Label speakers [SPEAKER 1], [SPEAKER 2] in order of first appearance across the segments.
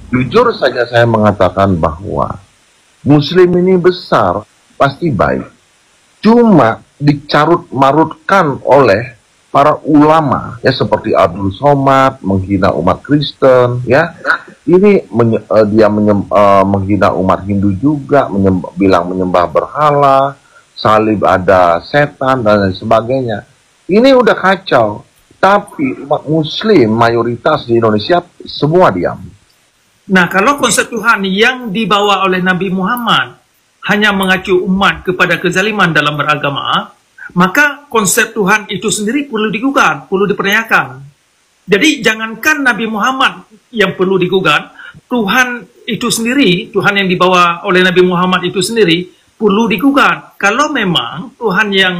[SPEAKER 1] Jujur saja saya mengatakan bahwa Muslim ini besar, pasti baik. Cuma dicarut marutkan oleh para ulama ya seperti Abdul Somad menghina umat Kristen ya. Ini menghina umat Hindu juga, bilang menyembah berhala, salib ada setan dan lain sebagainya. Ini udah kacau. Tapi umat Muslim mayoritas di Indonesia semua diam.
[SPEAKER 2] Nah, kalau konsep Tuhan yang dibawa oleh Nabi Muhammad hanya mengacu umat kepada kezaliman dalam beragama, maka konsep Tuhan itu sendiri perlu digugat, perlu dipertanyakan. Jadi jangankan Nabi Muhammad yang perlu digugat, Tuhan itu sendiri, Tuhan yang dibawa oleh Nabi Muhammad itu sendiri perlu digugat. Kalau memang Tuhan yang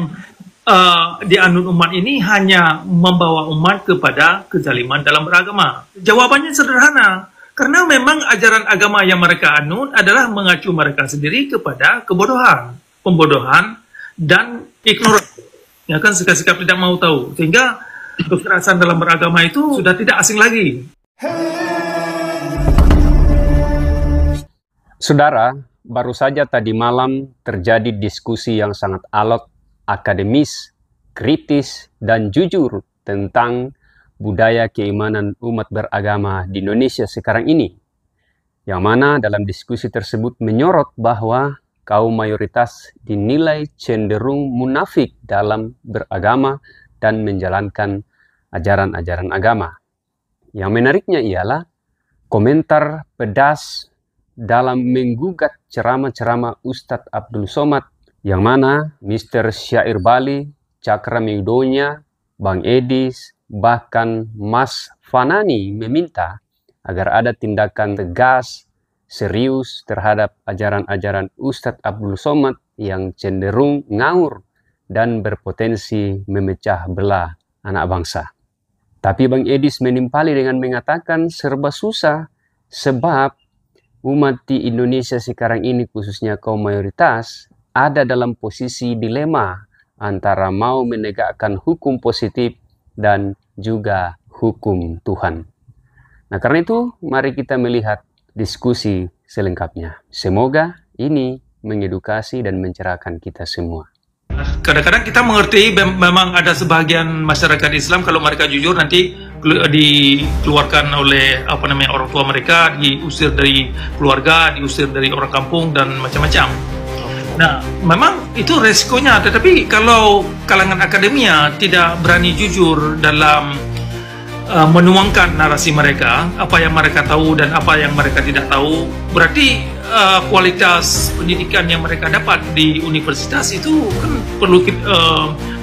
[SPEAKER 2] dianut umat ini hanya membawa umat kepada kezaliman dalam beragama. Jawabannya sederhana, karena memang ajaran agama yang mereka anut adalah mengacu mereka sendiri kepada kebodohan, pembodohan, dan ignorasi. Ya kan, sikap-sikap tidak mau tahu. Sehingga kekerasan dalam beragama itu sudah tidak asing lagi.
[SPEAKER 3] Saudara, baru saja tadi malam terjadi diskusi yang sangat alot, akademis, kritis, dan jujur tentang budaya keimanan umat beragama di Indonesia sekarang ini. Yang mana dalam diskusi tersebut menyorot bahwa kaum mayoritas dinilai cenderung munafik dalam beragama dan menjalankan ajaran-ajaran agama. Yang menariknya ialah komentar pedas dalam menggugat ceramah-ceramah Ustadz Abdul Somad, yang mana Mr. Syair Bali, Cakram Yudonya, Bang Edis, bahkan Mas Fanani meminta agar ada tindakan tegas, serius terhadap ajaran-ajaran Ustadz Abdul Somad yang cenderung ngawur dan berpotensi memecah belah anak bangsa. Tapi Bang Edis menimpali dengan mengatakan serba susah sebab umat di Indonesia sekarang ini, khususnya kaum mayoritas, ada dalam posisi dilema antara mau menegakkan hukum positif dan juga hukum Tuhan. Nah, karena itu mari kita melihat diskusi selengkapnya. Semoga ini mengedukasi dan mencerahkan kita semua.
[SPEAKER 2] Kadang-kadang kita mengerti memang ada sebagian masyarakat Islam kalau mereka jujur nanti dikeluarkan oleh orang tua mereka, diusir dari keluarga, diusir dari orang kampung dan macam-macam. Nah, memang itu resikonya. Tetapi kalau kalangan akademia tidak berani jujur dalam menuangkan narasi mereka, apa yang mereka tahu dan apa yang mereka tidak tahu, berarti kualitas pendidikan yang mereka dapat di universitas itu kan perlu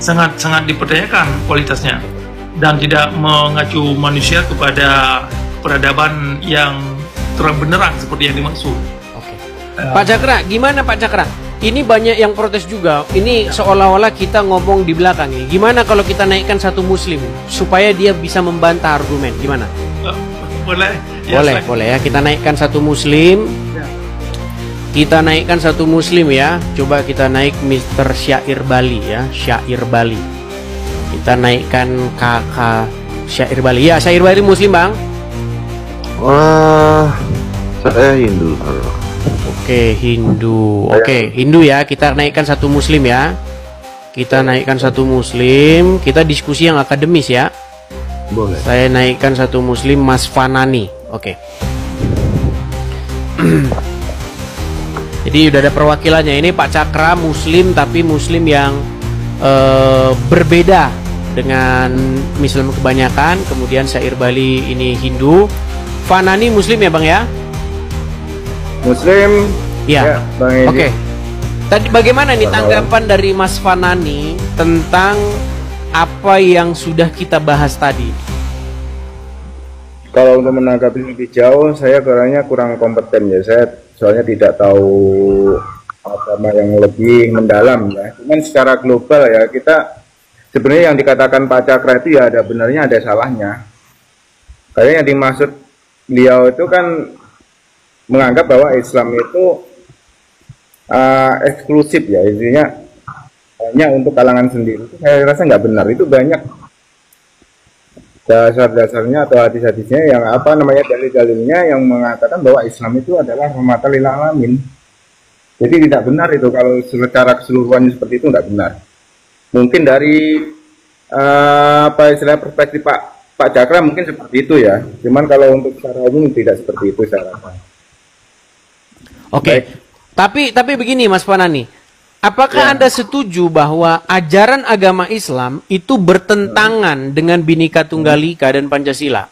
[SPEAKER 2] sangat-sangat dipertanyakan kualitasnya, dan tidak mengacu manusia kepada peradaban yang terang benderang seperti yang dimaksud.
[SPEAKER 4] Oke. Pak Cakra, gimana Pak Cakra? Ini banyak yang protes juga. Ini seolah-olah kita ngomong di belakang ini. Gimana kalau kita naikkan satu muslim supaya dia bisa membantah argumen? Gimana?
[SPEAKER 2] Boleh. Ya,
[SPEAKER 4] boleh ya. Kita naikkan satu muslim.
[SPEAKER 2] Ya.
[SPEAKER 4] Kita naikkan satu muslim ya. Coba kita naik Mr. Syair Bali ya. Syair Bali. Kita naikkan kakak Syair Bali. Ya, Syair Bali muslim, Bang.
[SPEAKER 1] Wah, saya Hindu.
[SPEAKER 4] Oke, Hindu. Oke, Hindu ya. Kita naikkan satu muslim ya. Kita naikkan satu muslim. Kita diskusi yang akademis ya.
[SPEAKER 1] Boleh.
[SPEAKER 4] Saya naikkan satu muslim, Mas Fanani. Oke. Jadi udah ada perwakilannya. Ini Pak Cakra muslim, tapi muslim yang berbeda dengan Muslim kebanyakan. Kemudian Syair Bali ini Hindu. Fanani muslim ya Bang ya?
[SPEAKER 5] Muslim
[SPEAKER 4] ya,
[SPEAKER 5] Bang Edi.
[SPEAKER 4] Oke. Tadi bagaimana nih tanggapan dari Mas Fanani tentang apa yang sudah kita bahas tadi?
[SPEAKER 5] Kalau untuk menanggapi lebih jauh, saya orangnya kurang kompeten ya. Saya soalnya tidak tahu agama yang lebih mendalam ya. Cuman secara global ya, kita sebenarnya yang dikatakan Pak Cakra itu ya ada benarnya, ada salahnya. Kayaknya yang dimaksud beliau itu kan menganggap bahwa Islam itu eksklusif ya, intinya hanya untuk kalangan sendiri. Itu saya rasa nggak benar. Itu banyak dasar-dasarnya atau hadis-hadisnya yang apa namanya dalil-dalilnya yang mengatakan bahwa Islam itu adalah rahmatan lil alamin. Jadi tidak benar itu kalau secara keseluruhannya seperti itu tidak benar. Mungkin dari apa istilah perspektif Pak Cakra mungkin seperti itu ya. Cuman kalau untuk secara umum tidak seperti itu saya rasa.
[SPEAKER 4] Oke. Tapi begini Mas Panani, apakah Anda setuju bahwa ajaran agama Islam itu bertentangan dengan Bhinneka Tunggal Ika dan Pancasila?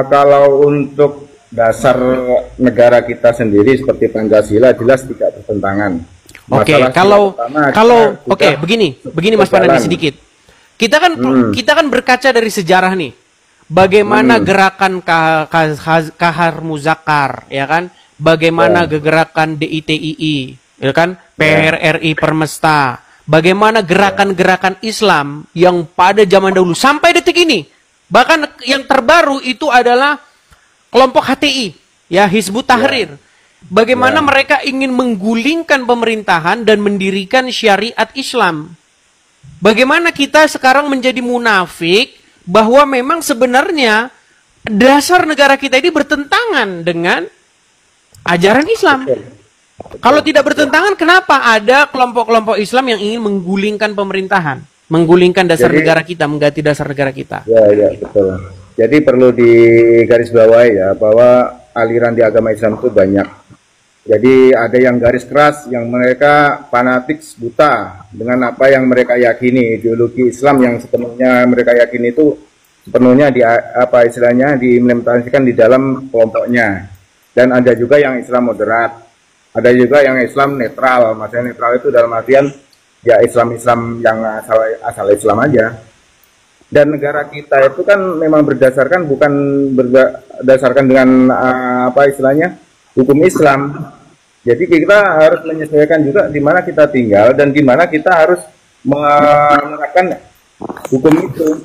[SPEAKER 5] Kalau untuk dasar negara kita sendiri seperti Pancasila jelas tidak bertentangan.
[SPEAKER 4] Oke, begini Mas Panani sedikit. Kita kan berkaca dari sejarah nih. Bagaimana gerakan Kahar Muzakar, ya kan? Bagaimana gerakan DITII, ya kan? PRRI Permesta. Bagaimana gerakan-gerakan Islam yang pada zaman dahulu sampai detik ini. Bahkan yang terbaru itu adalah kelompok HTI, ya Hizbut Tahrir. Bagaimana mereka ingin menggulingkan pemerintahan dan mendirikan syariat Islam. Bagaimana kita sekarang menjadi munafik bahwa memang sebenarnya dasar negara kita ini bertentangan dengan ajaran Islam. Kalau tidak bertentangan, kenapa ada kelompok-kelompok Islam yang ingin menggulingkan pemerintahan, menggulingkan dasar negara kita, mengganti dasar negara kita?
[SPEAKER 5] Ya, betul. Jadi perlu digarisbawahi ya bahwa aliran di agama Islam itu banyak. Jadi ada yang garis keras, yang mereka fanatik buta dengan apa yang mereka yakini, ideologi Islam yang sepenuhnya mereka yakini itu sepenuhnya diimplementasikan di dalam kelompoknya. Dan ada juga yang Islam moderat, ada juga yang Islam netral. Maksudnya netral itu dalam artian ya Islam yang asal Islam aja. Dan negara kita itu kan memang bukan berdasarkan dengan hukum Islam. Jadi kita harus menyesuaikan juga di mana kita tinggal dan di mana kita harus menerapkan hukum itu.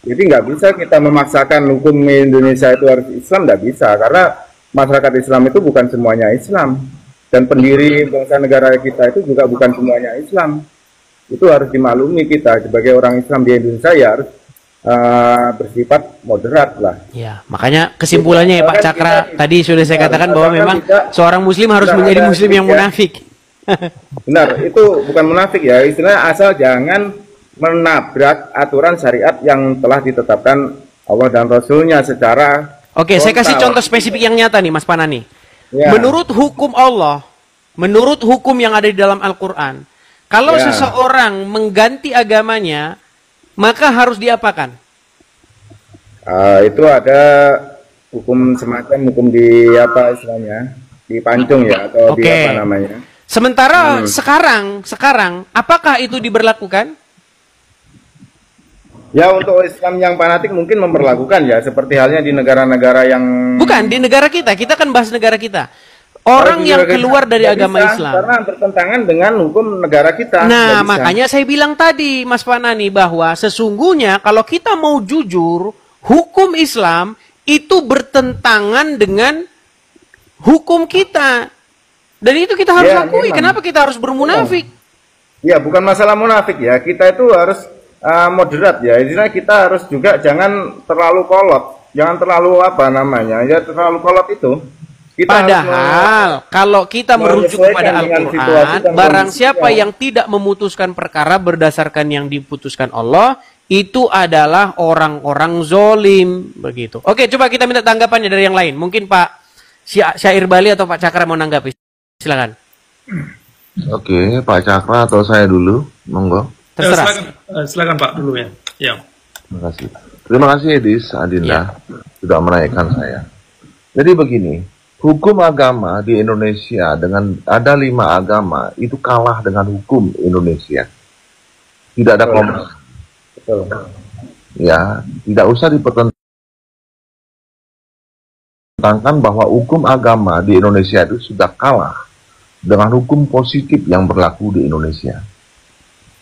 [SPEAKER 5] Jadi nggak bisa kita memaksakan hukum Indonesia itu harus Islam, nggak bisa, karena masyarakat Islam itu bukan semuanya Islam, dan pendiri bangsa negara kita itu juga bukan semuanya Islam. Itu harus dimaklumi kita sebagai orang Islam di Indonesia ya harus bersifat moderat lah.
[SPEAKER 4] Ya, makanya kesimpulannya ya Pak Cakra, tadi sudah saya katakan bahwa memang seorang Muslim harus menjadi Muslim yang munafik.
[SPEAKER 5] Benar, itu bukan munafik ya, istilahnya asal jangan menabrak aturan syariat yang telah ditetapkan Allah dan Rasulnya secara
[SPEAKER 4] Oke, saya kasih contoh spesifik yang nyata nih Mas Panani. Ya. Menurut hukum Allah, menurut hukum yang ada di dalam Al-Quran, kalau seseorang mengganti agamanya, maka harus diapakan?
[SPEAKER 5] Itu ada hukum semacam hukum di apa istilahnya, dipancung ya atau di apa namanya.
[SPEAKER 4] Sementara sekarang apakah itu diberlakukan?
[SPEAKER 5] Ya untuk Islam yang fanatik mungkin memperlakukan ya, seperti halnya di negara-negara yang
[SPEAKER 4] bukan di negara kita kan bahas negara kita. Orang yang keluar dari agama Islam
[SPEAKER 5] karena bertentangan dengan hukum negara kita.
[SPEAKER 4] Nah, makanya saya bilang tadi Mas Panani bahwa sesungguhnya kalau kita mau jujur, hukum Islam itu bertentangan dengan hukum kita. Dan itu kita harus akui. Kenapa kita harus bermunafik?
[SPEAKER 5] Ya, bukan masalah munafik ya. Kita itu harus moderat ya. Intinya kita harus juga jangan terlalu kolot. Jangan terlalu terlalu kolot itu.
[SPEAKER 4] Padahal kalau kita merujuk kepada Al-Quran, barang siapa yang tidak memutuskan perkara berdasarkan yang diputuskan Allah, itu adalah orang-orang zolim. Begitu. Oke, coba kita minta tanggapannya dari yang lain. Mungkin Pak Syair Bali atau Pak Cakra mau nanggapi. Silakan.
[SPEAKER 1] Oke, Pak Cakra atau saya dulu, monggo.
[SPEAKER 2] Terserah. Silakan Pak dulu ya. Ya.
[SPEAKER 1] Terima kasih Edis, Adinda sudah menaikkan saya. Jadi begini. Hukum agama di Indonesia dengan ada 5 agama itu kalah dengan hukum Indonesia. Tidak ada komentar. Ya, tidak usah dipertentangkan bahwa hukum agama di Indonesia itu sudah kalah dengan hukum positif yang berlaku di Indonesia.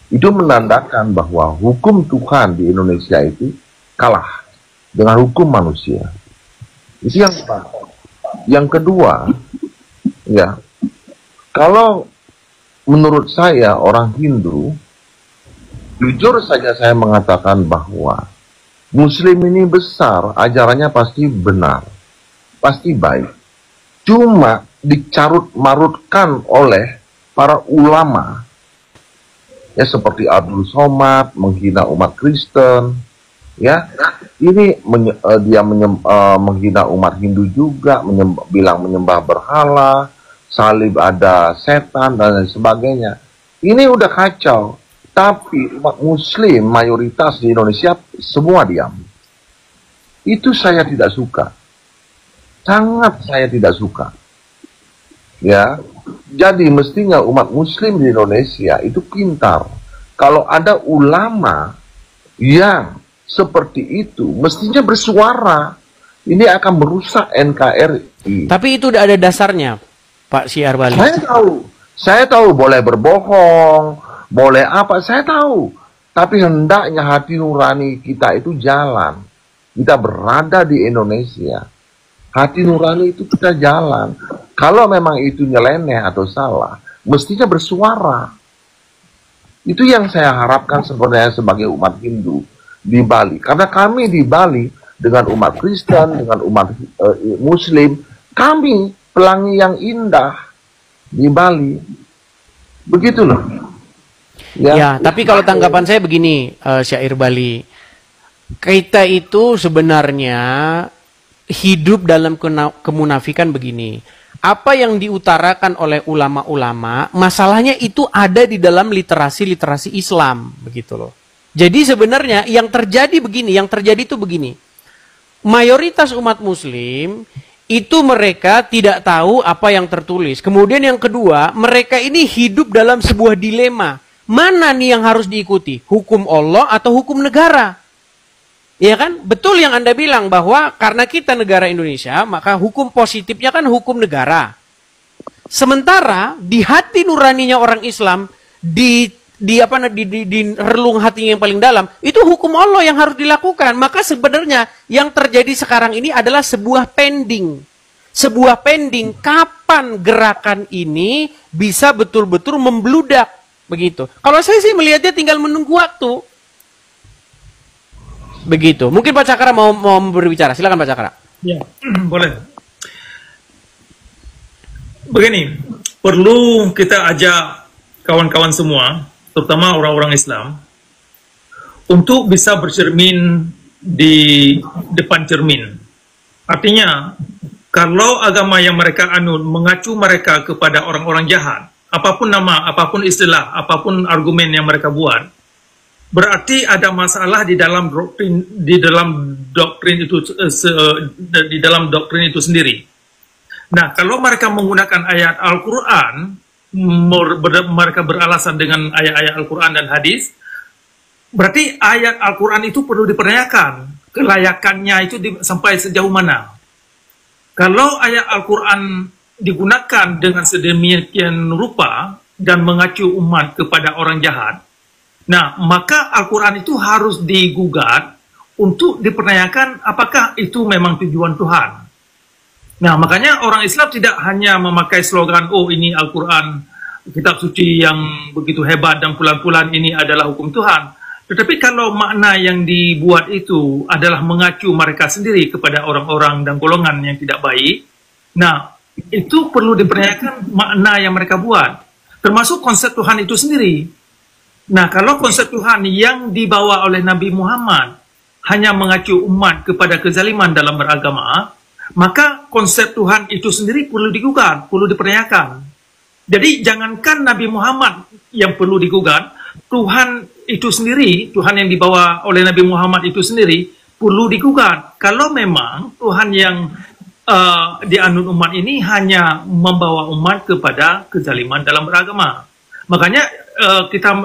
[SPEAKER 1] Itu menandakan bahwa hukum Tuhan di Indonesia itu kalah dengan hukum manusia. Itu yang pertama. Yang kedua, ya, kalau menurut saya orang Hindu Jujur saja saya mengatakan bahwa Muslim ini besar, ajarannya pasti benar, pasti baik. Cuma dicarut-marutkan oleh para ulama, ya seperti Abdul Somad, menghina umat Kristen, ya. Ini menghina umat Hindu juga, bilang menyembah berhala, salib ada setan dan lain sebagainya. Ini udah kacau. Tapi umat Muslim mayoritas di Indonesia semua diam. Itu saya tidak suka. Sangat saya tidak suka. Ya. Jadi mestinya umat Muslim di Indonesia itu pintar. Kalau ada ulama yang seperti itu, mestinya bersuara. Ini akan merusak NKRI.
[SPEAKER 4] Tapi itu udah ada dasarnya, Pak Syiar Bali.
[SPEAKER 1] Saya tahu boleh berbohong, boleh apa, saya tahu. Tapi hendaknya hati nurani kita itu jalan. Kita berada di Indonesia. Hati nurani itu kita jalan. Kalau memang itu nyeleneh atau salah, mestinya bersuara. Itu yang saya harapkan sebenarnya sebagai umat Hindu di Bali. Karena kami di Bali dengan umat Kristen, dengan umat Muslim, kami pelangi yang indah di Bali. Begitu loh.
[SPEAKER 4] Ya, tapi kalau tanggapan saya begini, Syair Bali. Kita itu sebenarnya hidup dalam kemunafikan begini. Apa yang diutarakan oleh ulama-ulama, masalahnya itu ada di dalam literasi-literasi Islam, begitu loh. Jadi sebenarnya yang terjadi begini, yang terjadi itu begini. Mayoritas umat Muslim itu mereka tidak tahu apa yang tertulis. Kemudian yang kedua, mereka ini hidup dalam sebuah dilema. Mana nih yang harus diikuti? Hukum Allah atau hukum negara? Ya kan? Betul yang Anda bilang bahwa karena kita negara Indonesia, maka hukum positifnya kan hukum negara. Sementara di hati nuraninya orang Islam, di relung hatinya yang paling dalam, itu hukum Allah yang harus dilakukan. Maka sebenarnya yang terjadi sekarang ini adalah sebuah pending. Sebuah pending kapan gerakan ini bisa betul-betul membludak. Begitu. Kalau saya sih melihatnya tinggal menunggu waktu. Begitu. Mungkin Pak Cakra mau berbicara. Silakan Pak Cakra.
[SPEAKER 2] Ya, boleh. Begini, perlu kita ajak kawan-kawan semua, terutama orang-orang Islam, untuk bisa bercermin di depan cermin. Artinya, kalau agama yang mereka anut mengacu mereka kepada orang-orang jahat, apapun nama, apapun istilah, apapun argumen yang mereka buat, berarti ada masalah di dalam doktrin itu sendiri. Nah, kalau mereka menggunakan ayat Al-Quran, mereka beralasan dengan ayat-ayat Al-Quran dan hadis, berarti ayat Al-Quran itu perlu dipertanyakan kelayakannya itu sampai sejauh mana. Kalau ayat Al-Quran digunakan dengan sedemikian rupa dan mengacu umat kepada orang jahat, nah, maka Al-Quran itu harus digugat untuk dipertanyakan apakah itu memang tujuan Tuhan. Nah, makanya orang Islam tidak hanya memakai slogan, oh ini Al-Quran, kitab suci yang begitu hebat dan pulan-pulan ini adalah hukum Tuhan. Tetapi kalau makna yang dibuat itu adalah mengacu mereka sendiri kepada orang-orang dan golongan yang tidak baik, nah, itu perlu dipertanyakan makna yang mereka buat. Termasuk konsep Tuhan itu sendiri. Nah, kalau konsep Tuhan yang dibawa oleh Nabi Muhammad hanya mengacu umat kepada kezaliman dalam beragama, maka konsep Tuhan itu sendiri perlu digugat, perlu dipertanyakan. Jadi jangankan Nabi Muhammad yang perlu digugat, Tuhan itu sendiri, Tuhan yang dibawa oleh Nabi Muhammad itu sendiri perlu digugat. Kalau memang Tuhan yang dianut umat ini hanya membawa umat kepada kezaliman dalam beragama. Makanya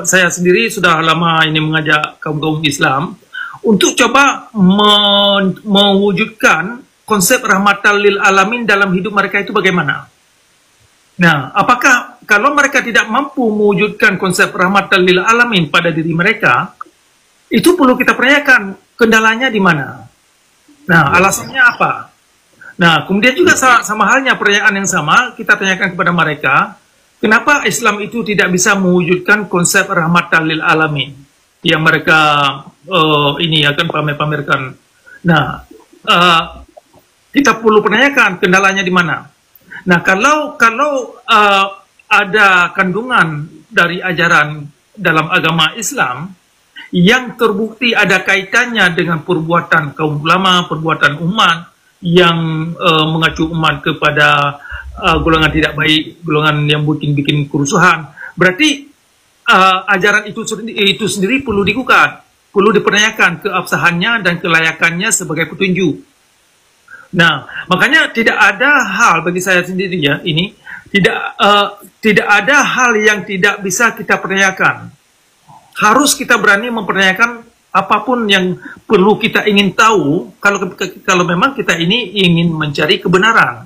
[SPEAKER 2] saya sendiri sudah lama ini mengajak kaum Islam untuk coba mewujudkan konsep rahmatan lil alamin dalam hidup mereka itu bagaimana. Nah, apakah kalau mereka tidak mampu mewujudkan konsep rahmatan lil alamin pada diri mereka, itu perlu kita pertanyakan kendalanya di mana. Nah, alasannya apa? Nah, kemudian juga sama halnya pertanyaan yang sama kita tanyakan kepada mereka, kenapa Islam itu tidak bisa mewujudkan konsep rahmatan lil alamin? yang mereka ini akan pamer-pamerkan. Nah, kita perlu pertanyakan kendalanya di mana. Nah, kalau ada kandungan dari ajaran dalam agama Islam yang terbukti ada kaitannya dengan perbuatan kaum ulama, perbuatan umat yang mengacu umat kepada golongan tidak baik, golongan yang bikin kerusuhan, berarti ajaran itu sendiri perlu digugat, perlu dipertanyakan keabsahannya dan kelayakannya sebagai petunjuk. Nah, makanya tidak ada hal bagi saya sendiri ya, ini tidak ada hal yang tidak bisa kita pertanyakan. Harus kita berani mempertanyakan apapun yang perlu kita ingin tahu kalau memang kita ini ingin mencari kebenaran.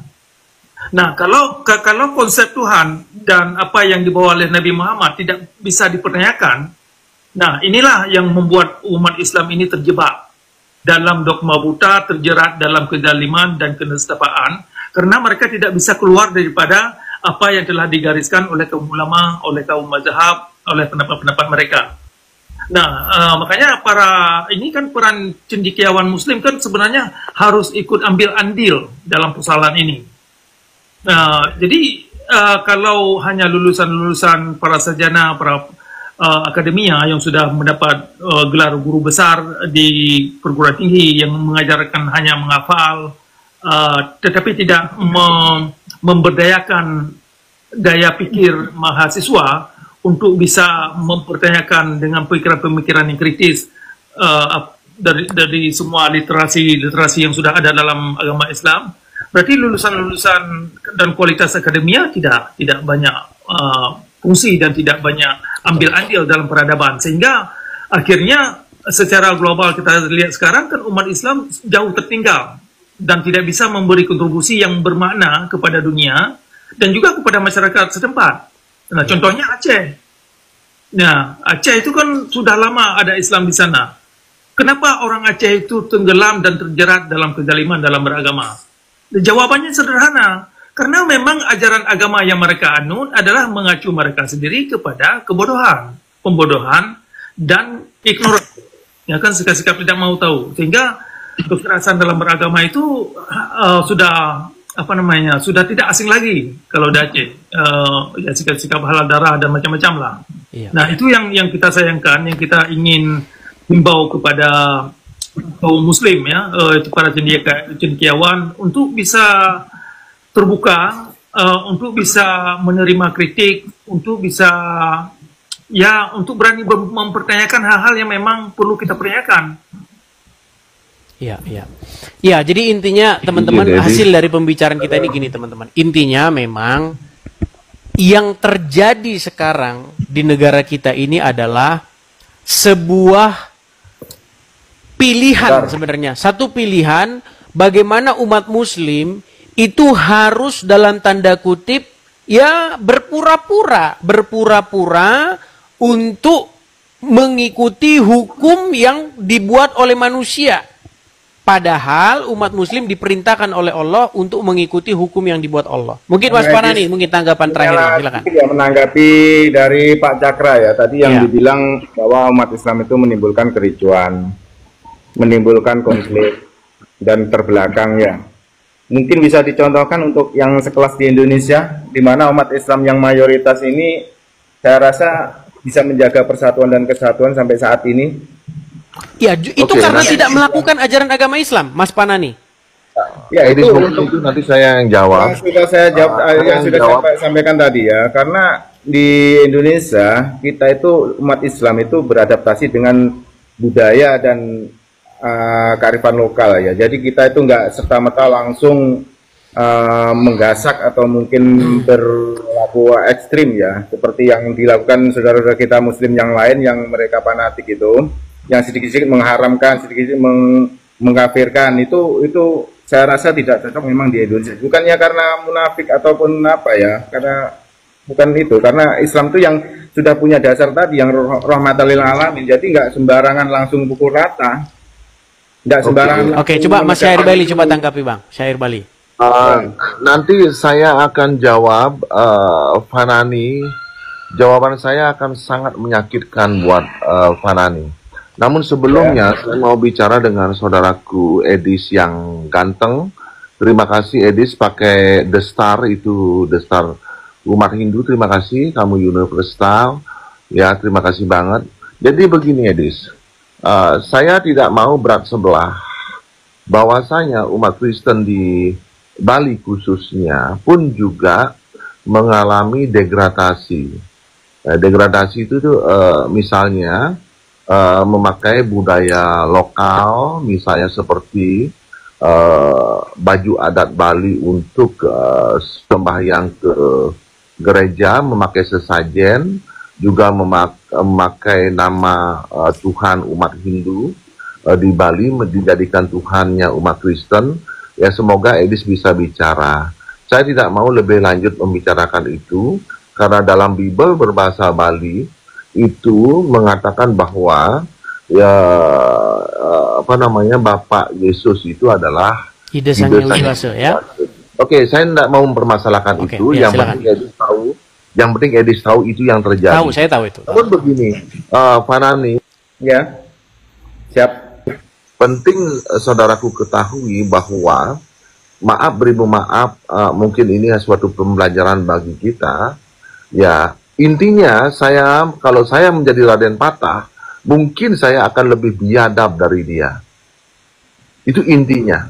[SPEAKER 2] Nah, kalau konsep Tuhan dan apa yang dibawa oleh Nabi Muhammad tidak bisa dipertanyakan, nah inilah yang membuat umat Islam ini terjebak dalam dogma buta, terjerat dalam kezaliman dan kenistapaan, karena mereka tidak bisa keluar daripada apa yang telah digariskan oleh kaum ulama, oleh kaum mazhab, oleh pendapat-pendapat mereka. Nah, makanya ini kan peran cendekiawan Muslim kan sebenarnya harus ikut ambil andil dalam persoalan ini. Jadi kalau hanya lulusan-lulusan para sarjana, para akademia yang sudah mendapat gelar guru besar di perguruan tinggi yang mengajarkan hanya menghafal, tetapi tidak memberdayakan daya pikir mahasiswa untuk bisa mempertanyakan dengan pemikiran-pemikiran yang kritis dari semua literasi yang sudah ada dalam agama Islam, berarti lulusan-lulusan dan kualitas akademia tidak banyak fungsi dan tidak banyak ambil andil dalam peradaban, sehingga akhirnya secara global kita lihat sekarang kan umat Islam jauh tertinggal dan tidak bisa memberi kontribusi yang bermakna kepada dunia dan juga kepada masyarakat setempat. Nah, contohnya Aceh. Nah, Aceh itu kan sudah lama ada Islam di sana. Kenapa orang Aceh itu tenggelam dan terjerat dalam kezaliman dalam beragama? Jawabannya sederhana. Karena memang ajaran agama yang mereka anut adalah mengacu mereka sendiri kepada kebodohan, pembodohan, dan ignorasi. Ya kan, sikap-sikap tidak mau tahu. Sehingga kekerasan dalam beragama itu sudah tidak asing lagi kalau di Aceh, ya sikap-sikap halal darah dan macam-macam lah. Iya. Nah, itu yang kita sayangkan, yang kita ingin himbau kepada kaum Muslim ya, para cendekiawan untuk bisa terbuka, untuk bisa menerima kritik, untuk bisa untuk berani mempertanyakan hal-hal yang memang perlu kita pertanyakan.
[SPEAKER 4] Ya, jadi intinya teman-teman, hasil dari pembicaraan kita ini gini teman-teman. Intinya memang yang terjadi sekarang di negara kita ini adalah sebuah pilihan sebenarnya. Satu pilihan bagaimana umat Muslim itu harus dalam tanda kutip ya berpura-pura untuk mengikuti hukum yang dibuat oleh manusia. Padahal umat Muslim diperintahkan oleh Allah untuk mengikuti hukum yang dibuat Allah. Mungkin Mas Panani, mungkin tanggapan terakhir, silakan.
[SPEAKER 5] Ya, menanggapi dari Pak Cakra ya, tadi yang dibilang bahwa umat Islam itu menimbulkan kericuan, menimbulkan konflik dan terbelakang ya. Mungkin bisa dicontohkan untuk yang sekelas di Indonesia, di mana umat Islam yang mayoritas ini, saya rasa bisa menjaga persatuan dan kesatuan sampai saat ini.
[SPEAKER 4] Ya, itu karena tidak melakukan ajaran agama Islam, Mas Panani.
[SPEAKER 1] Ya, itu nanti saya yang jawab.
[SPEAKER 5] Sudah saya jawab, yang sudah saya sampaikan tadi ya, karena di Indonesia kita itu umat Islam itu beradaptasi dengan budaya dan kearifan lokal ya. Jadi kita itu nggak serta-merta langsung menggasak atau mungkin berlaku ekstrim ya, seperti yang dilakukan saudara-saudara kita Muslim yang lain yang mereka fanatik itu, yang sedikit-sedikit mengharamkan, sedikit-sedikit mengkafirkan, itu saya rasa tidak cocok memang di Indonesia. Bukannya karena munafik ataupun apa ya, karena bukan itu, karena Islam itu yang sudah punya dasar tadi yang rahmatan lil alamin, jadi nggak sembarangan langsung pukul rata, nggak sembarangan.
[SPEAKER 4] Oke, coba Mas Syair Bali coba tanggapi Bang, Syair Bali.
[SPEAKER 1] Nanti saya akan jawab, Fanani. Jawaban saya akan sangat menyakitkan buat Fanani. Namun sebelumnya saya mau bicara dengan saudaraku Edis yang ganteng. Terima kasih Edis pakai The Star, itu The Star umat Hindu. Terima kasih kamu universal. Ya, terima kasih banget. Jadi begini Edis, saya tidak mau berat sebelah bahwasanya umat Kristen di Bali khususnya pun juga mengalami degradasi. Degradasi itu tuh misalnya memakai budaya lokal, misalnya seperti baju adat Bali untuk sembahyang ke gereja, memakai sesajen, juga memakai nama Tuhan umat Hindu di Bali, dijadikan Tuhannya umat Kristen. Ya, semoga Edis bisa bicara. Saya tidak mau lebih lanjut membicarakan itu, karena dalam Bible berbahasa Bali itu mengatakan bahwa ya Bapak Yesus itu adalah
[SPEAKER 4] Ide Sang Hyang Widi ya.
[SPEAKER 1] Oke, saya tidak mau mempermasalahkan itu.
[SPEAKER 4] Ya,
[SPEAKER 1] yang penting Edis tahu itu yang terjadi.
[SPEAKER 4] Tahu, saya tahu itu.
[SPEAKER 1] Namun begini, Fanani,
[SPEAKER 5] Ya, siap.
[SPEAKER 1] penting saudaraku ketahui bahwa maaf beribu maaf, mungkin ini suatu pembelajaran bagi kita. Ya, intinya kalau saya menjadi Raden Patah, mungkin saya akan lebih biadab dari dia. Itu intinya.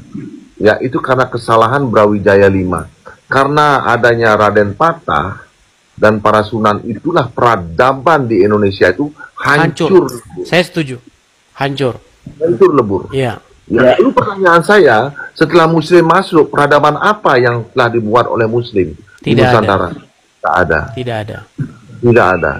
[SPEAKER 1] Ya, itu karena kesalahan Brawijaya V. Karena adanya Raden Patah dan para Sunan, itulah peradaban di Indonesia itu hancur.
[SPEAKER 4] Saya setuju. Hancur
[SPEAKER 1] Lebur.
[SPEAKER 4] Iya.
[SPEAKER 1] Ya, lalu pertanyaan saya, setelah Muslim masuk, peradaban apa yang telah dibuat oleh Muslim di Nusantara? Tidak ada.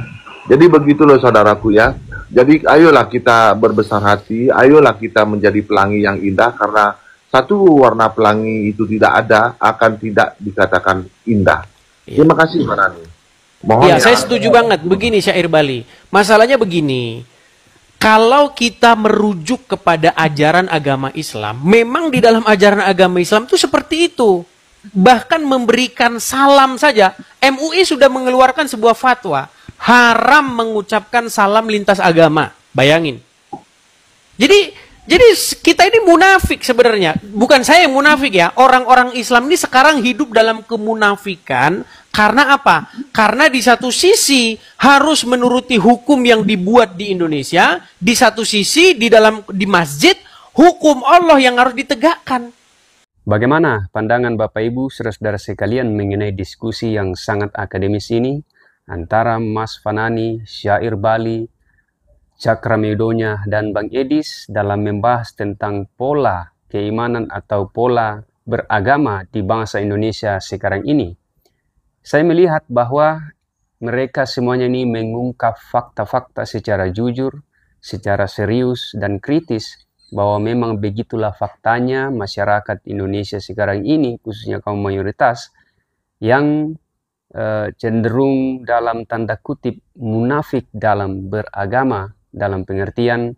[SPEAKER 1] Jadi begitu loh saudaraku ya. Jadi ayolah kita berbesar hati, ayolah kita menjadi pelangi yang indah, karena satu warna pelangi itu tidak ada, akan tidak dikatakan indah.
[SPEAKER 4] Iya.
[SPEAKER 1] Terima kasih Mbak Rani.
[SPEAKER 4] Iya, saya setuju banget. Begini Syair Bali, masalahnya begini. Kalau kita merujuk kepada ajaran agama Islam, memang di dalam ajaran agama Islam itu seperti itu. Bahkan memberikan salam saja, MUI sudah mengeluarkan sebuah fatwa, haram mengucapkan salam lintas agama. Bayangin. Jadi kita ini munafik sebenarnya. Bukan saya yang munafik ya. Orang-orang Islam ini sekarang hidup dalam kemunafikan. Karena apa? Karena di satu sisi harus menuruti hukum yang dibuat di Indonesia. Di satu sisi di masjid, hukum Allah yang harus ditegakkan.
[SPEAKER 3] Bagaimana pandangan Bapak Ibu saudara-saudara sekalian mengenai diskusi yang sangat akademis ini antara Mas Fanani, Syair Bali, Cakramedonya, dan Bang Edis dalam membahas tentang pola keimanan atau pola beragama di bangsa Indonesia sekarang ini? Saya melihat bahwa mereka semuanya ini mengungkap fakta-fakta secara jujur, secara serius dan kritis, bahwa memang begitulah faktanya masyarakat Indonesia sekarang ini, khususnya kaum mayoritas, yang cenderung dalam tanda kutip munafik dalam beragama, dalam pengertian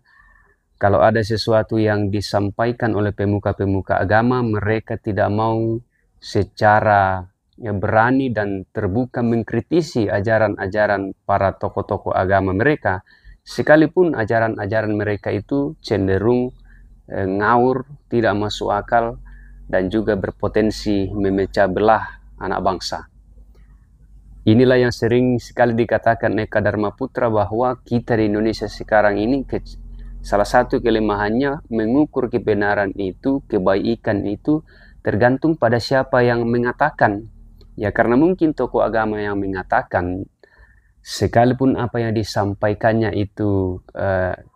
[SPEAKER 3] kalau ada sesuatu yang disampaikan oleh pemuka-pemuka agama, mereka tidak mau secara berani dan terbuka mengkritisi ajaran-ajaran para tokoh-tokoh agama mereka, sekalipun ajaran-ajaran mereka itu cenderung ngawur, tidak masuk akal, dan juga berpotensi memecah belah anak bangsa. Inilah yang sering sekali dikatakan Eka Dharma Putra, bahwa kita di Indonesia sekarang ini salah satu kelemahannya mengukur kebenaran itu, kebaikan itu tergantung pada siapa yang mengatakan. Ya, karena mungkin tokoh agama yang mengatakan, sekalipun apa yang disampaikannya itu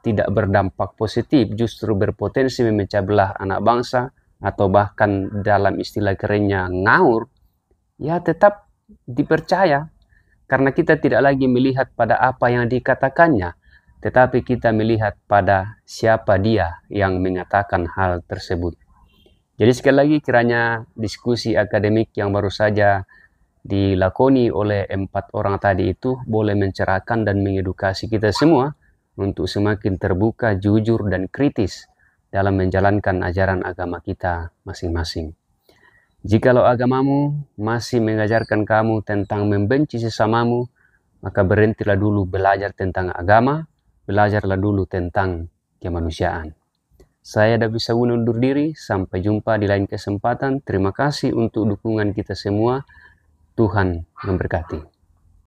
[SPEAKER 3] tidak berdampak positif, justru berpotensi memecah belah anak bangsa, atau bahkan dalam istilah kerennya ngawur, ya tetap dipercaya. Karena kita tidak lagi melihat pada apa yang dikatakannya, tetapi kita melihat pada siapa dia yang mengatakan hal tersebut. Jadi sekali lagi, kiranya diskusi akademik yang baru saja dilakoni oleh 4 orang tadi itu boleh mencerahkan dan mengedukasi kita semua untuk semakin terbuka, jujur, dan kritis dalam menjalankan ajaran agama kita masing-masing. Jikalau agamamu masih mengajarkan kamu tentang membenci sesamamu, maka berhentilah dulu belajar tentang agama, belajarlah dulu tentang kemanusiaan. Saya David Sawun undur diri, sampai jumpa di lain kesempatan. Terima kasih untuk dukungan kita semua. Tuhan memberkati.